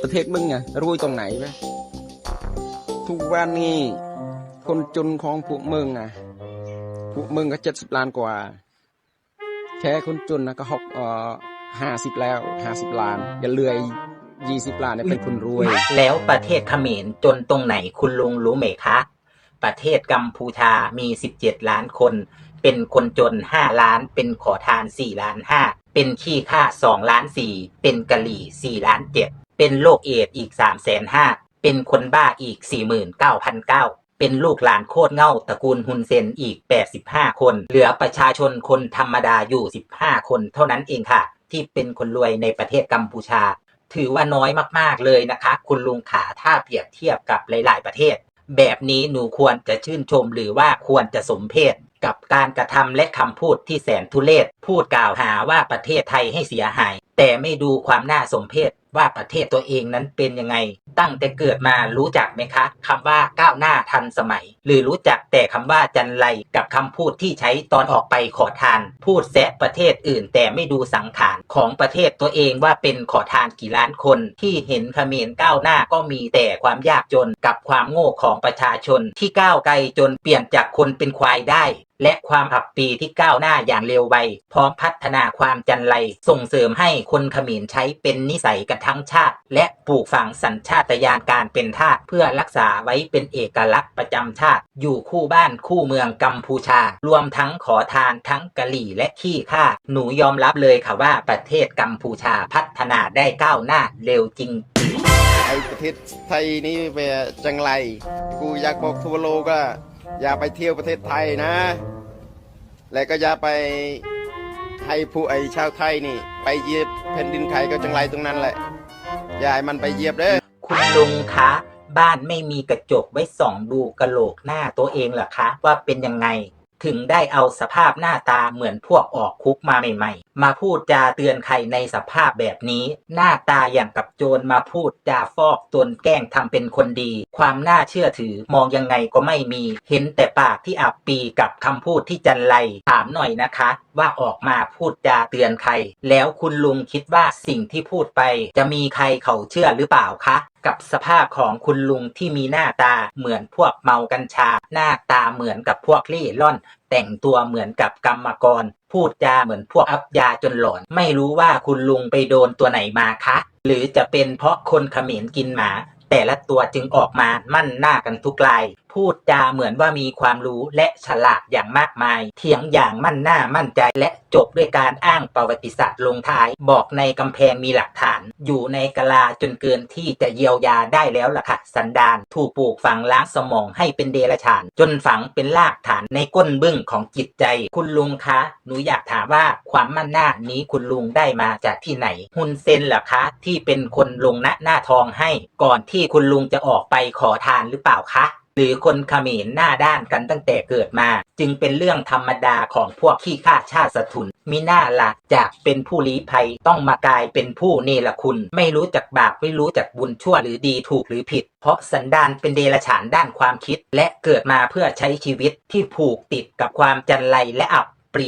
ประเทศมึงไงรวยตรงไหนไหมทุกวันนี้คนจนของพวกมึงอ่ะพวกมึงก็70 ล้านกว่าแค่คนจนนะก็50แล้ว50 ล้านอย่าเลื่อย20 ล้านเนี่ยเป็นคนรวยแล้วประเทศเขมรจนตรงไหนคุณลุงรู้ไหมคะประเทศกัมพูชามี17 ล้านคนเป็นคนจน5 ล้านเป็นขอทาน4 ล้าน 5เป็นขี้ข้า2 ล้าน 4เป็นกะหรี่4 ล้าน 7เป็นโรคเอดส์อีก350,000เป็นคนบ้าอีก 49,900เป็นลูกหลานโคตรเง่าตระกูลฮุนเซนอีก85 คนเหลือประชาชนคนธรรมดาอยู่15 คนเท่านั้นเองค่ะที่เป็นคนรวยในประเทศกัมพูชาถือว่าน้อยมากๆเลยนะคะคุณลุงขาถ้าเปรียบเทียบกับหลายๆประเทศแบบนี้หนูควรจะชื่นชมหรือว่าควรจะสมเพชกับการกระทำและคำพูดที่แสนทุเรศพูดกล่าวหาว่าประเทศไทยให้เสียหายแต่ไม่ดูความน่าสมเพชว่าประเทศตัวเองนั้นเป็นยังไงตั้งแต่เกิดมารู้จักไหมคะคำว่าก้าวหน้าทันสมัยหรือรู้จักแต่คำว่าจันไรกับคำพูดที่ใช้ตอนออกไปขอทานพูดแซะประเทศอื่นแต่ไม่ดูสังขารของประเทศตัวเองว่าเป็นขอทานกี่ล้านคนที่เห็นเขมรก้าวหน้าก็มีแต่ความยากจนกับความโง่ของประชาชนที่ก้าวไกลจนเปลี่ยนจากคนเป็นควายได้และความอับปีที่ก้าวหน้าอย่างเร็วไวพร้อมพัฒนาความจันไรส่งเสริมให้คนเขมรใช้เป็นนิสัยกันทั้งชาติและปลูกฝังสัญชาตญาณการเป็นทาสเพื่อรักษาไว้เป็นเอกลักษณ์ประจำชาติอยู่คู่บ้านคู่เมืองกัมพูชารวมทั้งขอทานทั้งกะหรี่และขี้ข้าหนูยอมรับเลยค่ะว่าประเทศกัมพูชาพัฒนาได้ก้าวหน้าเร็วจริงไอประเทศไทยนี่เป็นจังไรกูอยากบอกทั่วโลกว่าอย่าไปเที่ยวประเทศไทยนะและก็อย่าไปให้ผู้ชาวไทยนี่ไปเหยียบแผ่นดินใครก็จังไรตรงนั้นแหละอย่าให้มันไปเหยียบเด้อคุณลุงคะบ้านไม่มีกระจกไว้ส่องดูกะโหลกหน้าตัวเองเหรอคะว่าเป็นยังไงถึงได้เอาสภาพหน้าตาเหมือนพวกออกคุกมาใหม่ๆมาพูดจาเตือนใครในสภาพแบบนี้หน้าตาอย่างกับโจรมาพูดจาฟอกตนแกล้งทำเป็นคนดีความน่าเชื่อถือมองยังไงก็ไม่มีเห็นแต่ปากที่อับปีกับคำพูดที่จันไรถามหน่อยนะคะว่าออกมาพูดจาเตือนใครแล้วคุณลุงคิดว่าสิ่งที่พูดไปจะมีใครเขาเชื่อหรือเปล่าคะกับสภาพของคุณลุงที่มีหน้าตาเหมือนพวกเมากัญชาหน้าตาเหมือนกับพวกเล่ร่อนแต่งตัวเหมือนกับกรรมกรพูดจาเหมือนพวกอับยาจนหลอนไม่รู้ว่าคุณลุงไปโดนตัวไหนมาคะหรือจะเป็นเพราะคนเขมรกินหมาแต่ละตัวจึงออกมามั่นหน้ากันทุกรายพูดจาเหมือนว่ามีความรู้และฉลาดอย่างมากมายเถียงอย่างมั่นหน้ามั่นใจและจบด้วยการอ้างประวัติศาสตร์ลงท้ายบอกในกำแพงมีหลักฐานอยู่ในกะลาจนเกินที่จะเยียวยาได้แล้วล่ะค่ะสันดานถูกปลูกฝังล้างสมองให้เป็นเดรัจฉานจนฝังเป็นรากฐานในก้นบึ้งของจิตใจคุณลุงคะหนูอยากถามว่าความมั่นหน้านี้คุณลุงได้มาจากที่ไหนฮุนเซนเหรอคะที่เป็นคนลงหน้าทองให้ก่อนที่คุณลุงจะออกไปขอทานหรือเปล่าคะหรือคนเขมรหน้าด้านกันตั้งแต่เกิดมาจึงเป็นเรื่องธรรมดาของพวกขี้ข้าชาติสถุนมิน่าละจากเป็นผู้ลี้ภัยต้องมากลายเป็นผู้เนรคุณไม่รู้จักบาปไม่รู้จักบุญชั่วหรือดีถูกหรือผิดเพราะสันดานเป็นเดรัจฉานด้านความคิดและเกิดมาเพื่อใช้ชีวิตที่ผูกติดกับความจันไรและอับปรี